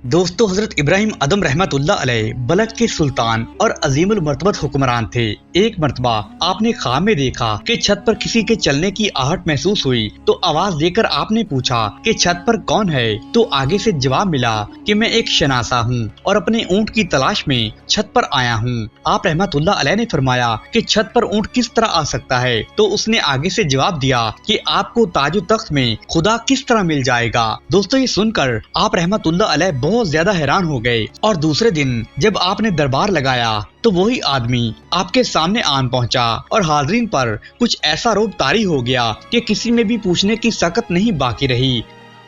दोस्तों, हजरत इब्राहिम अदम रहमतुल्लाह अलैह बलख के सुल्तान और अजीमुल मर्तबत हुक्मरान थे। एक मर्तबा आपने ख्वाब में देखा कि छत पर किसी के चलने की आहट महसूस हुई, तो आवाज देकर आपने पूछा कि छत पर कौन है। तो आगे से जवाब मिला कि मैं एक शनासा हूँ और अपने ऊँट की तलाश में छत पर आया हूँ। आप रहमतुल्लाह अलैह ने फरमाया कि छत पर ऊँट किस तरह आ सकता है। तो उसने आगे से जवाब दिया कि आपको ताजो तख्त में खुदा किस तरह मिल जाएगा। दोस्तों, ये सुनकर आप रहमतुल्लाह अलैह बहुत ज्यादा हैरान हो गए और दूसरे दिन जब आपने दरबार लगाया तो वही आदमी आपके सामने आन पहुंचा और हाजरीन पर कुछ ऐसा रोब तारी हो गया कि किसी में भी पूछने की सकत नहीं बाकी रही।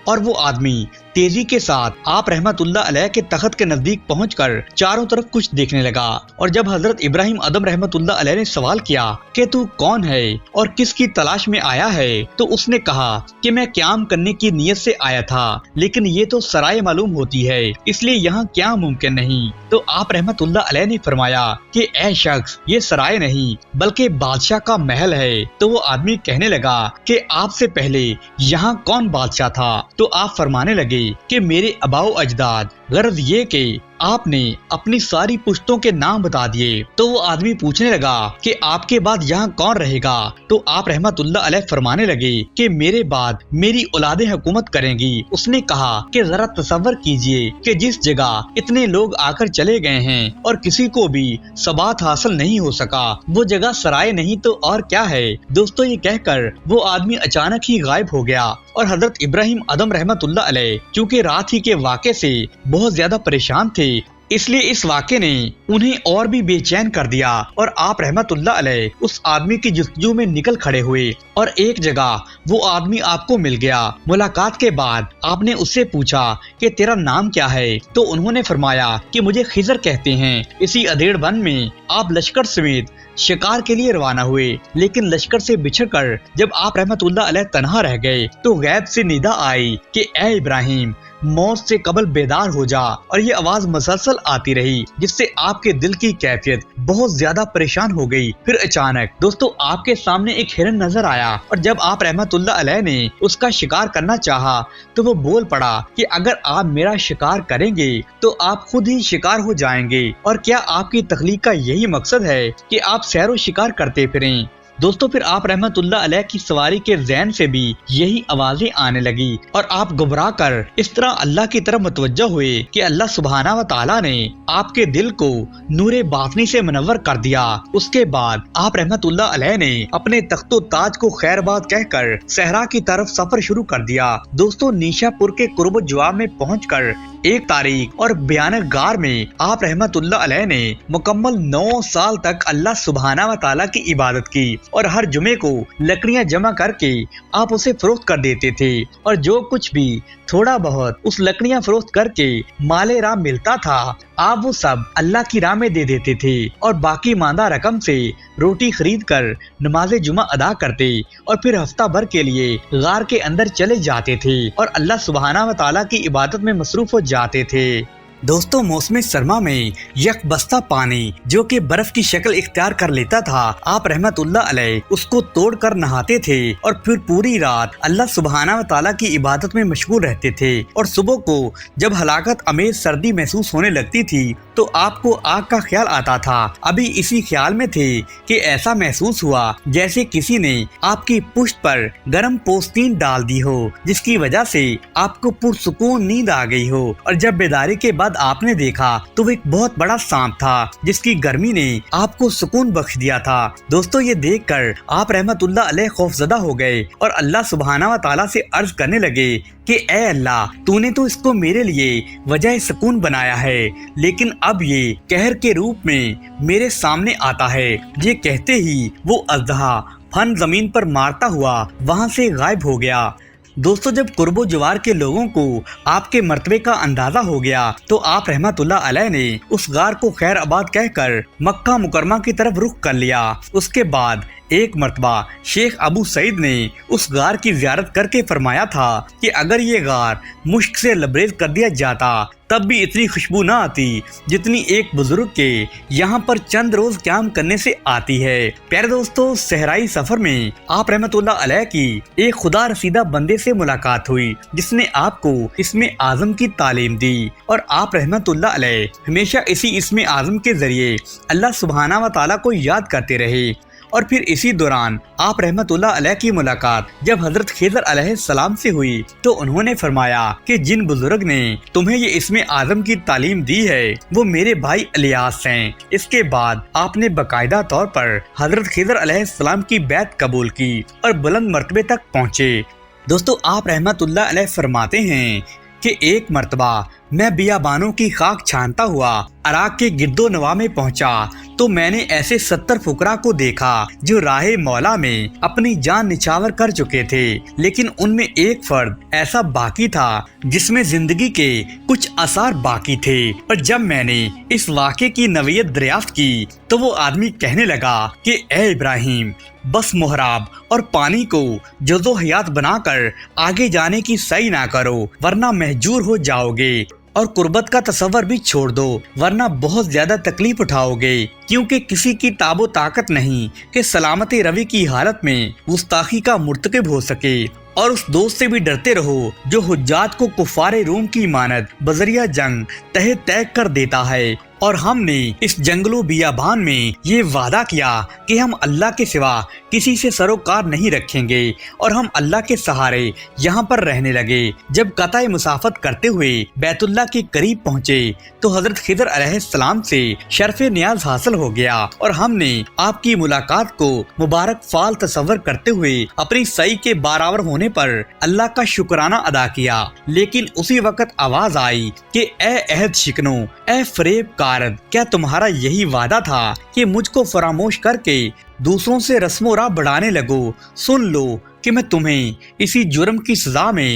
और वो आदमी तेजी के साथ आप रहमतुल्लाह अलैह के तख्त के नजदीक पहुंचकर चारों तरफ कुछ देखने लगा। और जब हजरत इब्राहिम अदम रहमतुल्लाह अलैह ने सवाल किया कि तू कौन है और किसकी तलाश में आया है, तो उसने कहा कि मैं क़याम करने की नीयत से आया था, लेकिन ये तो सराय मालूम होती है, इसलिए यहाँ क्या मुमकिन नहीं। तो आप रहमतुल्लाह अलैह ने फरमाया कि ऐ शख्स, ये सराय नहीं बल्कि बादशाह का महल है। तो वो आदमी कहने लगा कि आपसे पहले यहाँ कौन बादशाह था। तो आप फरमाने लगे कि मेरे अबाओ अजदाद, गर्ज ये कि आपने अपनी सारी पुश्तों के नाम बता दिए। तो वो आदमी पूछने लगा कि आपके बाद यहाँ कौन रहेगा। तो आप रहमतुल्लाह अलैह फरमाने लगे कि मेरे बाद मेरी औलादें हुकूमत करेंगी। उसने कहा कि जरा तसव्वुर कीजिए कि जिस जगह इतने लोग आकर चले गए हैं और किसी को भी सबात हासिल नहीं हो सका, वो जगह सराय नहीं तो और क्या है। दोस्तों, ये कहकर वो आदमी अचानक ही गायब हो गया और हजरत इब्राहिम अदम रहमतुल्लाह अलैह चूँकि रात ही के वाक़े से बहुत ज्यादा परेशान थे, इसलिए इस वाक़े ने उन्हें और भी बेचैन कर दिया। और आप रहमतुल्लाह अलैह उस आदमी की जुस्तजू में निकल खड़े हुए और एक जगह वो आदमी आपको मिल गया। मुलाकात के बाद आपने उससे पूछा कि तेरा नाम क्या है। तो उन्होंने फरमाया कि मुझे खिजर कहते हैं। इसी अधेड़ वन में आप लश्कर समेत शिकार के लिए रवाना हुए, लेकिन लश्कर से बिछड़कर जब आप रहमतुल्लाह अलैह तन्हा रह गए तो गैब से निदा आई कि ए इब्राहिम, मौत से कबल बेदार हो जा। और ये आवाज मसलसल आती रही, जिससे आपके दिल की कैफियत बहुत ज्यादा परेशान हो गई। फिर अचानक दोस्तों आपके सामने एक हिरन नजर आया और जब आप रहमतुल्लाह अलैह ने उसका शिकार करना चाहा तो वो बोल पड़ा कि अगर आप मेरा शिकार करेंगे तो आप खुद ही शिकार हो जाएंगे। और क्या आपकी तख्लीक का यही मकसद है कि आप सैरो शिकार करते फिरें। दोस्तों, फिर आप रहमतुल्लाह अलैह की सवारी के ज़हन से भी यही आवाजें आने लगी और आप घबरा कर इस तरह अल्लाह की तरफ मुतवज्जह हुए कि अल्लाह सुब्हाना व तआला ने आपके दिल को नूरे बातनी से मुनव्वर कर दिया। उसके बाद आप रहमतुल्लाह अलैह ने अपने तख्तो ताज को खैरबाद कहकर सहरा की तरफ सफर शुरू कर दिया। दोस्तों, नीशापुर के कुर्ब जवाब में पहुंचकर एक तारीख और भयानक गार में आप रहमतुल्लाह अलैह ने मुकम्मल 9 साल तक अल्लाह सुब्हाना व तआला की इबादत की और हर जुमे को लकड़ियां जमा करके आप उसे फरोख्त कर देते थे और जो कुछ भी थोड़ा बहुत उस लकड़ियां फरोख्त करके माले राम मिलता था आप वो सब अल्लाह की राह में दे देते थे और बाकी मांदा रकम से रोटी खरीद कर नमाज जुमा अदा करते और फिर हफ्ता भर के लिए गार के अंदर चले जाते थे और अल्लाह सुब्हाना व तआला की इबादत में मसरूफ हो जाते थे। दोस्तों, मौसम सरमा में यकबस्ता पानी जो कि बर्फ की शक्ल इख्तियार कर लेता था, आप रहमतुल्लाह अलैह उसको तोड़कर नहाते थे और फिर पूरी रात अल्लाह सुब्हाना व तआला की इबादत में मशगूल रहते थे। और सुबह को जब हलाकत अमेज सर्दी महसूस होने लगती थी तो आपको आग का ख्याल आता था। अभी इसी ख्याल में थे कि ऐसा महसूस हुआ जैसे किसी ने आपकी पुश्त पर गर्म पोस्तीन डाल दी हो, जिसकी वजह से आपको पुरसुकून नींद आ गई हो। और जब बेदारी के बाद आपने देखा तो वो एक बहुत बड़ा सांप था जिसकी गर्मी ने आपको सुकून बख्श दिया था। दोस्तों, ये देखकर आप रहमतुल्लाह अलैह खौफजदा हो गए और अल्लाह सुब्हाना व तआला से अर्ज करने लगे कि ए अल्लाह, तूने तो इसको मेरे लिए वजह सुकून बनाया है, लेकिन अब ये कहर के रूप में मेरे सामने आता है। ये कहते ही वो अज़दहा फन जमीन पर मारता हुआ वहाँ से गायब हो गया। दोस्तों, जब कुर्बो जवार के लोगों को आपके मर्तबे का अंदाजा हो गया तो आप रहमतुल्लाह अलैह ने उस गार को खैर आबाद कहकर मक्का मुकरमा की तरफ रुख कर लिया। उसके बाद ایک مرتبہ شیخ ابو سعید نے اس غار کی زیارت کر کے فرمایا تھا کہ اگر یہ غار مشک سے لبریز کر دیا جاتا تب بھی اتنی خوشبو نہ آتی جتنی ایک بزرگ کے یہاں پر چند روز قیام کرنے سے آتی ہے۔ پیارے دوستو، صحرائی سفر میں آپ رحمت اللہ علیہ کی ایک خدا رسیدہ بندے سے ملاقات ہوئی جس نے آپ کو اسم اعظم کی تعلیم دی، اور آپ رحمت اللہ علیہ ہمیشہ اسی اسم اعظم کے ذریعے اللہ سبحانہ و تعالیٰ کو یاد کرتے رہے۔ اور پھر اسی دوران آپ رحمت اللہ علیہ کی ملاقات جب حضرت خضر علیہ السلام سے ہوئی تو انہوں نے فرمایا کہ جن بزرگ نے تمہیں یہ اسم اعظم کی تعلیم دی ہے وہ میرے بھائی الیاس ہیں۔ اس کے بعد آپ نے باقاعدہ طور پر حضرت خضر علیہ السلام کی بیعت قبول کی اور بلند مرتبے تک پہنچے۔ دوستو، آپ رحمت اللہ علیہ فرماتے ہیں کہ ایک مرتبہ میں بیابانوں کی خاک چھانتا ہوا عراق کے گرد و نواح میں پہنچا تو میں نے ایسے 70 فقراء کو دیکھا جو راہ مولا میں اپنی جان نچھاور کر چکے تھے، لیکن ان میں ایک فرد ایسا باقی تھا جس میں زندگی کے کچھ آثار باقی تھے۔ اور جب میں نے اس واقعے کی نوعیت دریافت کی تو وہ آدمی کہنے لگا کہ اے ابراہیم، بس محراب اور پانی کو جزو حیات بنا کر آگے جانے کی سعی نہ کرو ورنہ مہجور ہو جاؤ گے، اور قربت کا تصور بھی چھوڑ دو ورنہ بہت زیادہ تکلیف اٹھاؤ گے، کیونکہ کسی کی تاب و طاقت نہیں کہ سلامت روی کی حالت میں گستاخی کا مرتکب ہو سکے۔ اور اس دوست سے بھی ڈرتے رہو جو حجاج کو کفار روم کی مانند بذریعہ جنگ تہ تیگ کر دیتا ہے۔ اور ہم نے اس جنگل و بیابان میں یہ وعدہ کیا کہ ہم اللہ کے سوا کسی سے سروکار نہیں رکھیں گے، اور ہم اللہ کے سہارے یہاں پر رہنے لگے۔ جب قطع مسافت کرتے ہوئے بیت اللہ کے قریب پہنچے تو حضرت خضر علیہ السلام سے شرف نیاز حاصل ہو گیا، اور ہم نے آپ کی ملاقات کو مبارک فال تصور کرتے ہوئے اپنی سعی کے برابر ہونے پر اللہ کا شکرانہ ادا کیا۔ لیکن اسی وقت آواز آئی کہ اے عہد شکنو، اے فریب کارد، کیا تمہارا یہی وعدہ تھا کہ مجھ کو فراموش کر کے دوسروں سے رسم و راہ بڑھانے لگو؟ سن لو کہ میں تمہیں اسی جرم کی سزا میں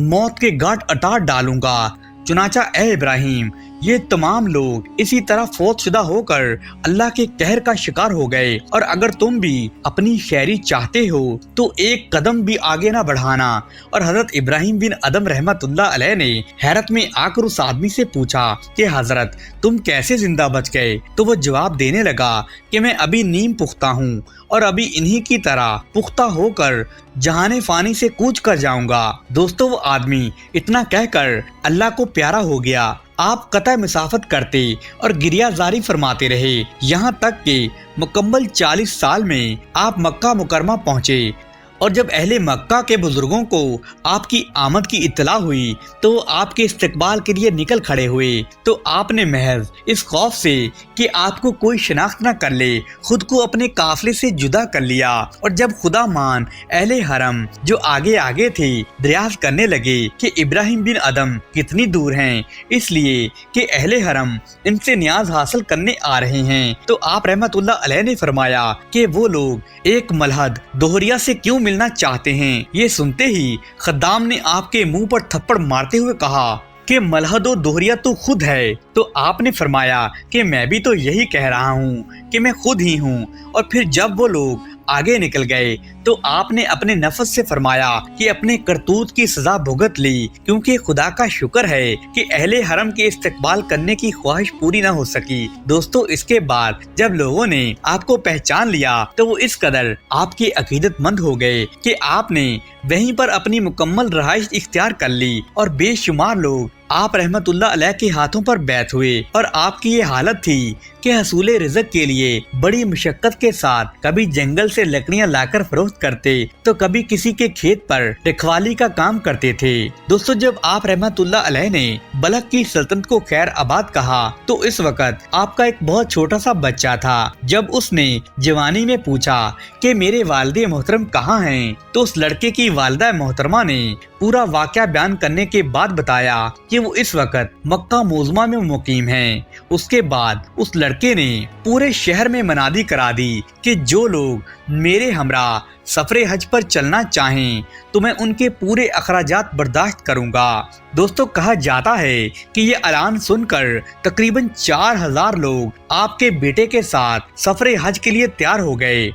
موت کے گھاٹ اتار ڈالوں گا۔ چنانچہ اے ابراہیم، یہ تمام لوگ اسی طرح فوت شدہ ہو کر اللہ کے قہر کا شکار ہو گئے، اور اگر تم بھی اپنی خیری چاہتے ہو تو ایک قدم بھی آگے نہ بڑھانا۔ اور حضرت ابراہیم بن ادم رحمت اللہ علیہ نے حیرت میں آ کر اس آدمی سے پوچھا کہ حضرت تم کیسے زندہ بچ گئے؟ تو وہ جواب دینے لگا کہ میں ابھی نیم پختہ ہوں، اور ابھی انہی کی طرح پختہ ہو کر جہان فانی سے کوچ کر جاؤں گا۔ دوستو، وہ آدمی اتنا کہہ کر اللہ کو پیارا ہو گیا۔ آپ قطع مسافت کرتے اور گریہ زاری فرماتے رہے، یہاں تک کہ مکمل 40 سال میں آپ مکہ مکرمہ پہنچے۔ اور جب اہل مکہ کے بزرگوں کو آپ کی آمد کی اطلاع ہوئی تو وہ آپ کے استقبال کے لیے نکل کھڑے ہوئے، تو آپ نے محض اس خوف سے کہ آپ کو کوئی شناخت نہ کر لے خود کو اپنے قافلے سے جدا کر لیا۔ اور جب خدا مان اہل حرم جو آگے آگے تھے دریافت کرنے لگے کہ ابراہیم بن ادم کتنی دور ہیں، اس لیے کہ اہل حرم ان سے نیاز حاصل کرنے آ رہے ہیں، تو آپ رحمت اللہ علیہ نے فرمایا کہ وہ لوگ ایک ملحد دوہریا سے کیوں ملنا چاہتے ہیں۔ یہ سنتے ہی خدام نے آپ کے منہ پر تھپڑ مارتے ہوئے کہا کہ ملحد و دوہریا تو خود ہے۔ تو آپ نے فرمایا کہ میں بھی تو یہی کہہ رہا ہوں کہ میں خود ہی ہوں۔ اور پھر جب وہ لوگ آگے نکل گئے تو آپ نے اپنے نفس سے فرمایا کہ اپنے کرتوت کی سزا بھگت لی، کیونکہ خدا کا شکر ہے کہ اہل حرم کے استقبال کرنے کی خواہش پوری نہ ہو سکی۔ دوستو، اس کے بعد جب لوگوں نے آپ کو پہچان لیا تو وہ اس قدر آپ کے عقیدت مند ہو گئے کہ آپ نے وہیں پر اپنی مکمل رہائش اختیار کر لی، اور بے شمار لوگ آپ رحمت اللہ علیہ کے ہاتھوں پر بیعت ہوئے۔ اور آپ کی یہ حالت تھی کہ حصول رزق کے لیے بڑی مشقت کے ساتھ کبھی جنگل سے لکڑیاں لا کر فروخت کرتے تو کبھی کسی کے کھیت پر رکھوالی کا کام کرتے تھے۔ دوستو، جب آپ رحمت اللہ علیہ نے بلخ کی سلطنت کو خیر آباد کہا تو اس وقت آپ کا ایک بہت چھوٹا سا بچہ تھا۔ جب اس نے جوانی میں پوچھا کہ میرے والد محترم کہاں ہیں تو اس لڑکے کی والدہ محترمہ نے پورا واقعہ بیان کرنے کے بعد بتایا کہ وہ اس وقت مکہ معظمہ میں مقیم ہیں۔ اس کے بعد اس لڑکے نے پورے شہر میں منادی کرا دی کہ جو لوگ میرے ہمراہ سفر حج پر چلنا چاہیں تو میں ان کے پورے اخراجات برداشت کروں گا۔ دوستو، کہا جاتا ہے کہ یہ اعلان سن کر تقریباً 4000 لوگ آپ کے بیٹے کے ساتھ سفر حج کے لیے تیار ہو گئے۔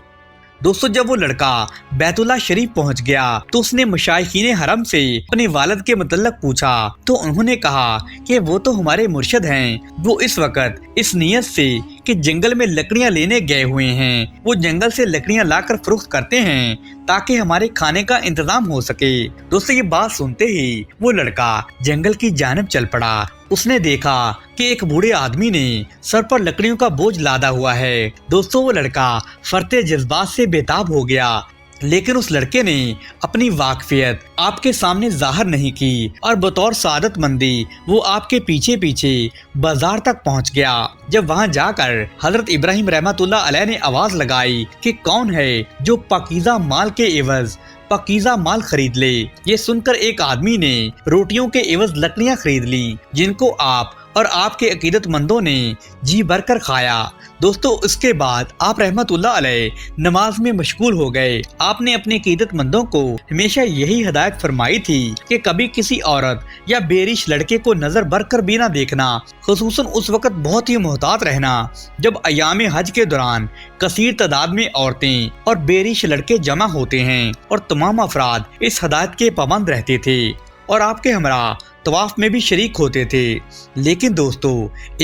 दोस्तों जब वो लड़का बैतुल्लाह शरीफ पहुंच गया तो उसने मशाइखीन हरम से अपने वालिद के मुतल्लक पूछा तो उन्होंने कहा कि वो तो हमारे मुर्शिद हैं। वो इस वक्त इस नियत से कि जंगल में लकड़ियां लेने गए हुए हैं। वो जंगल से लकड़ियां लाकर फरोख्त करते हैं ताकि हमारे खाने का इंतजाम हो सके। दोस्तों ये बात सुनते ही वो लड़का जंगल की जानिब चल पड़ा। उसने देखा कि एक बूढ़े आदमी ने सर पर लकड़ियों का बोझ लादा हुआ है। दोस्तों वो लड़का फरते जज्बात से बेताब हो गया, लेकिन उस लड़के ने अपनी वाकफियत आपके सामने जाहिर नहीं की और बतौर सादतमंदी वो आपके पीछे पीछे बाजार तक पहुंच गया। जब वहां जाकर हजरत इब्राहिम रहमतुल्लाह अलैह ने आवाज लगाई कि कौन है जो पाकीज़ा माल के एवज पाकीज़ा माल खरीद ले। ये सुनकर एक आदमी ने रोटियों के एवज लकड़ियां खरीद ली, जिनको आप और आपके अकीदतमंदों ने जी भरकर खाया। दोस्तों इसके बाद आप रहमतुल्लाह अलैह नमाज में मशगूल हो गए। आपने अपने अकीदतमंदों को हमेशा यही हिदायत फरमाई थी कि कभी किसी औरत या बेरिश लड़के को नजर भर कर भी ना देखना, खुसूसन उस वक्त बहुत ही मोहतात रहना जब अयामे हज के दौरान कसीर तादाद में औरतें और बेरिश लड़के जमा होते हैं और तमाम अफराद इस हिदायत के पाबंद रहते थे और आपके हमरा तवाफ में भी शरीक होते थे। लेकिन दोस्तों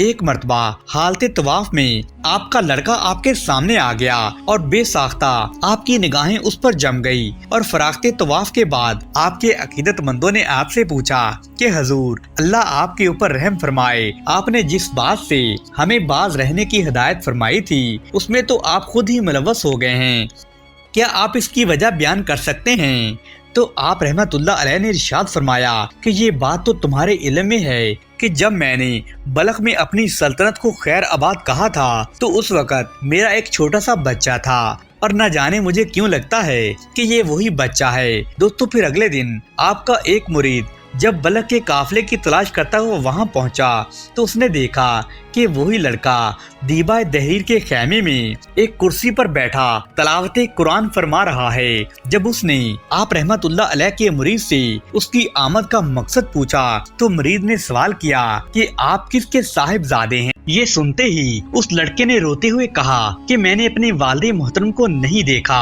एक मर्तबा हालते तवाफ में आपका लड़का आपके सामने आ गया और बेसाख्ता आपकी निगाहें उस पर जम गई और फराख्ते तवाफ के बाद आपके अकीदतमंदों ने आपसे पूछा कि हजूर अल्लाह आपके ऊपर रहम फरमाए, आपने जिस बात से हमें बाज रहने की हिदायत फरमाई थी उसमें तो आप खुद ही मुलव्वस हो गए हैं, क्या आप इसकी वजह बयान कर सकते हैं? तो आप रहमतुल्लाह अलैह ने इरशाद फरमाया कि ये बात तो तुम्हारे इल्म में है कि जब मैंने बलख में अपनी सल्तनत को खैर आबाद कहा था तो उस वक्त मेरा एक छोटा सा बच्चा था और न जाने मुझे क्यों लगता है कि ये वही बच्चा है। दोस्तों फिर अगले दिन आपका एक मुरीद जब बलख के काफले की तलाश करता हुआ वहां पहुंचा तो उसने देखा कि वही लड़का दीबा दहरीर के खैमे में एक कुर्सी पर बैठा तलावते कुरान फरमा रहा है। जब उसने आप रहमतुल्लाह अलैह के मुरीद से उसकी आमद का मकसद पूछा तो मुरीद ने सवाल किया कि आप किसके साहिबजादे हैं। ये सुनते ही उस लड़के ने रोते हुए कहा कि मैंने अपने वालिद मोहतरम को नहीं देखा,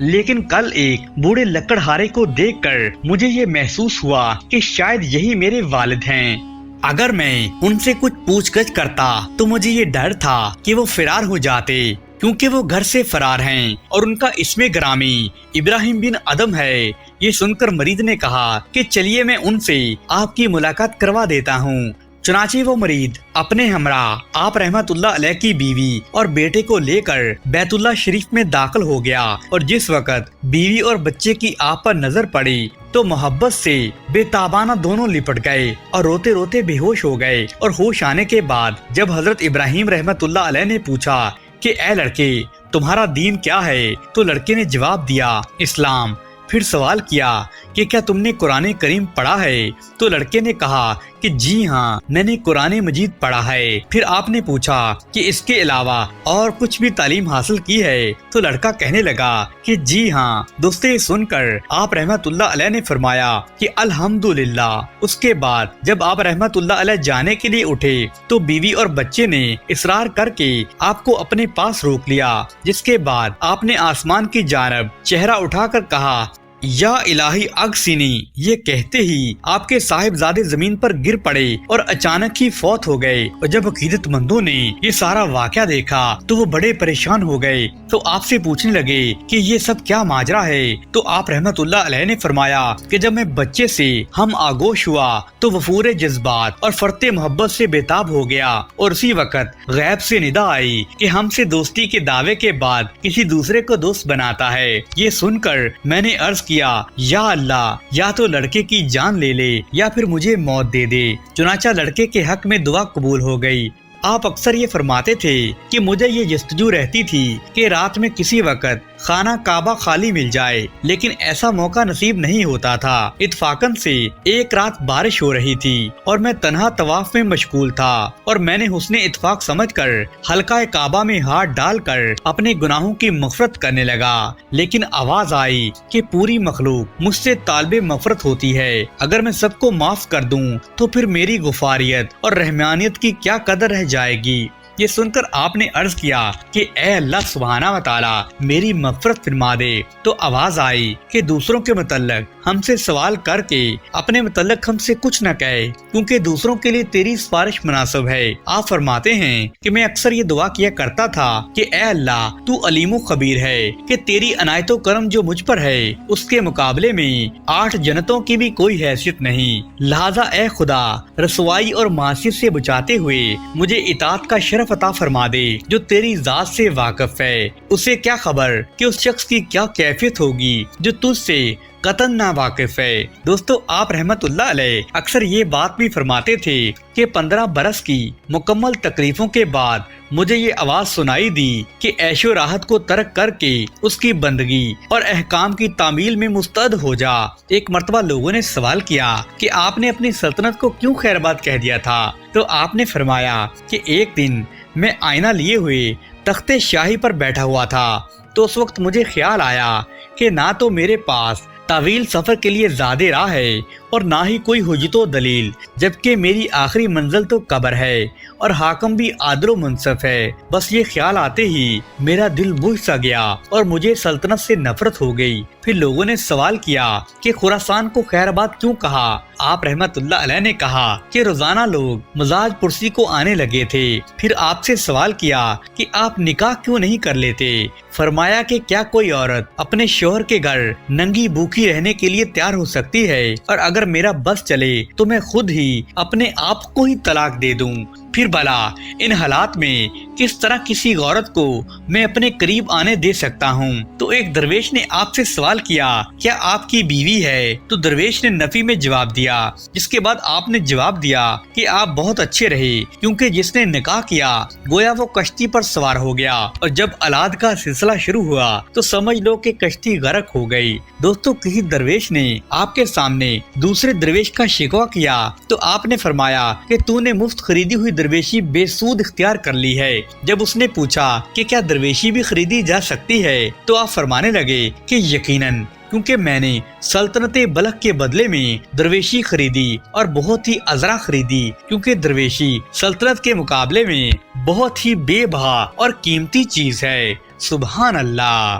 लेकिन कल एक बूढ़े लकड़हारे को देखकर मुझे ये महसूस हुआ कि शायद यही मेरे वालिद हैं। अगर मैं उनसे कुछ पूछगछ करता तो मुझे ये डर था कि वो फरार हो जाते, क्योंकि वो घर से फरार हैं और उनका इसमें ग्रामी इब्राहिम बिन अदम है। ये सुनकर मरीद ने कहा कि चलिए मैं उनसे आपकी मुलाकात करवा देता हूँ। चुनाचे वो मरीद अपने हमरा आप रहमतुल्लाह अलैह की बीवी और बेटे को लेकर बैतुल्लाह शरीफ में दाखिल हो गया और जिस वक्त बीवी और बच्चे की आप पर नजर पड़ी तो मोहब्बत से बेताबाना दोनों लिपट गए और रोते रोते बेहोश हो गए। और होश आने के बाद जब हजरत इब्राहिम रहमतुल्लाह अलैह ने पूछा कि ए लड़के तुम्हारा दीन क्या है, तो लड़के ने जवाब दिया इस्लाम। फिर सवाल किया कि क्या तुमने कुरान करीम पढ़ा है, तो लड़के ने कहा कि जी हाँ मैंने कुरान मजीद पढ़ा है। फिर आपने पूछा कि इसके अलावा और कुछ भी तालीम हासिल की है, तो लड़का कहने लगा कि जी हाँ। दोस्तों ये सुनकर आप रहमतुल्लाह अलैह ने फरमाया कि अल्हम्दुलिल्लाह। उसके बाद जब आप रहमतुल्लाह अलैह जाने के लिए उठे तो बीवी और बच्चे ने इसरार करके आपको अपने पास रोक लिया, जिसके बाद आपने आसमान की जानब चेहरा उठाकर कहा या इलाही अगसिनी। ये कहते ही आपके साहिबजादे जमीन पर गिर पड़े और अचानक ही फौत हो गए। और जब अकीदतमंदों ने ये सारा वाकया देखा तो वो बड़े परेशान हो गए, तो आपसे पूछने लगे कि ये सब क्या माजरा है। तो आप रहमतुल्लाह अलैह ने फरमाया कि जब मैं बच्चे से हम आगोश हुआ तो वफूर जज्बात और फरते मोहब्बत से बेताब हो गया और उसी वक्त गैब से निदा आई कि हमसे दोस्ती के दावे के बाद किसी दूसरे को दोस्त बनाता है। ये सुनकर मैंने अर्ज किया या अल्लाह, या तो लड़के की जान ले ले या फिर मुझे मौत दे दे। चुनाचा लड़के के हक में दुआ कबूल हो गई। आप अक्सर ये फरमाते थे कि मुझे ये जस्तजू रहती थी कि रात में किसी वक्त खाना काबा खाली मिल जाए, लेकिन ऐसा मौका नसीब नहीं होता था। इत्फाकन से एक रात बारिश हो रही थी और मैं तन्हा तवाफ में मशगूल था और मैंने हुस्ने इत्फाक समझकर हल्का काबा में हाथ डालकर अपने गुनाहों की मग़फ़िरत करने लगा, लेकिन आवाज आई कि पूरी मखलूक मुझसे तालिबे मग़फ़िरत होती है। अगर मैं सबको माफ कर दूं तो फिर मेरी गुफारियत और रहमानियत की क्या कदर रह जाएगी। یہ سن کر آپ نے عرض کیا کہ اے اللہ سبحانہ و تعالی میری مغفرت فرما دے۔ تو آواز آئی کہ دوسروں کے متعلق ہم سے سوال کر کے اپنے متعلق ہم سے کچھ نہ کہے، کیونکہ دوسروں کے لیے تیری سفارش مناسب ہے۔ آپ فرماتے ہیں کہ میں اکثر یہ دعا کیا کرتا تھا کہ اے اللہ تو علیم و خبیر ہے کہ تیری عنایت و کرم جو مجھ پر ہے اس کے مقابلے میں 8 جنتوں کی بھی کوئی حیثیت نہیں، لہذا اے خدا رسوائی اور معصیت سے بچاتے ہوئے مجھے اطاعت کا شرف عطا فرما دے۔ جو تیری ذات سے واقف ہے اسے کیا خبر کہ اس شخص کی کیا کیفیت ہوگی جو تجھ سے قطعاً نا واقف ہے۔ دوستو آپ رحمت اللہ علیہ اکثر یہ بات بھی فرماتے تھے کہ 15 برس کی مکمل تکلیفوں کے بعد مجھے یہ آواز سنائی دی کہ عیش و راحت کو ترک کر کے اس کی بندگی اور احکام کی تعمیل میں مستعد ہو جا۔ ایک مرتبہ لوگوں نے سوال کیا کہ آپ نے اپنی سلطنت کو کیوں خیر باد کہہ دیا تھا؟ تو آپ نے فرمایا کہ ایک دن میں آئینہ لیے ہوئے تخت شاہی پر بیٹھا ہوا تھا، تو اس وقت مجھے خیال آیا کہ نہ تو میرے پاس طویل سفر کے لیے زیادہ راہ ہے اور نہ ہی کوئی حجت و دلیل، جبکہ میری آخری منزل تو قبر ہے اور حاکم بھی عادل و منصف ہے۔ بس یہ خیال آتے ہی میرا دل بجھ سا گیا اور مجھے سلطنت سے نفرت ہو گئی۔ پھر لوگوں نے سوال کیا کہ خراسان کو خیر آباد کیوں کہا؟ آپ رحمت اللہ علیہ نے کہا کہ روزانہ لوگ مزاج پرسی کو آنے لگے تھے۔ پھر آپ سے سوال کیا کہ آپ نکاح کیوں نہیں کر لیتے؟ فرمایا کہ کیا کوئی عورت اپنے شوہر کے گھر ننگی بھوکی رہنے کے لیے تیار ہو سکتی ہے؟ اور اگر میرا بس چلے تو میں خود ہی اپنے آپ کو ہی طلاق دے دوں۔ پھر بھلا ان حالات میں کس طرح کسی عورت کو میں اپنے قریب آنے دے سکتا ہوں؟ تو ایک درویش نے آپ سے سوال کیا کیا آپ کی بیوی ہے؟ تو درویش نے نفی میں جواب دیا، جس کے بعد آپ نے جواب دیا کہ آپ بہت اچھے رہے، کیونکہ جس نے نکاح کیا گویا وہ کشتی پر سوار ہو گیا، اور جب اولاد کا سلسلہ شروع ہوا تو سمجھ لو کہ کشتی غرق ہو گئی۔ دوستو کسی درویش نے آپ کے سامنے دوسرے درویش کا شکوہ کیا تو آپ نے فرمایا کہ تو نے مفت خریدی ہوئی درویشی بے سود اختیار کر لی ہے۔ جب اس نے پوچھا کہ کیا درویشی بھی خریدی جا سکتی ہے تو آپ فرمانے لگے کہ یقیناً، کیونکہ میں نے سلطنت بلخ کے بدلے میں درویشی خریدی اور بہت ہی ازرا خریدی، کیونکہ درویشی سلطنت کے مقابلے میں بہت ہی بے بہا اور قیمتی چیز ہے۔ سبحان اللہ۔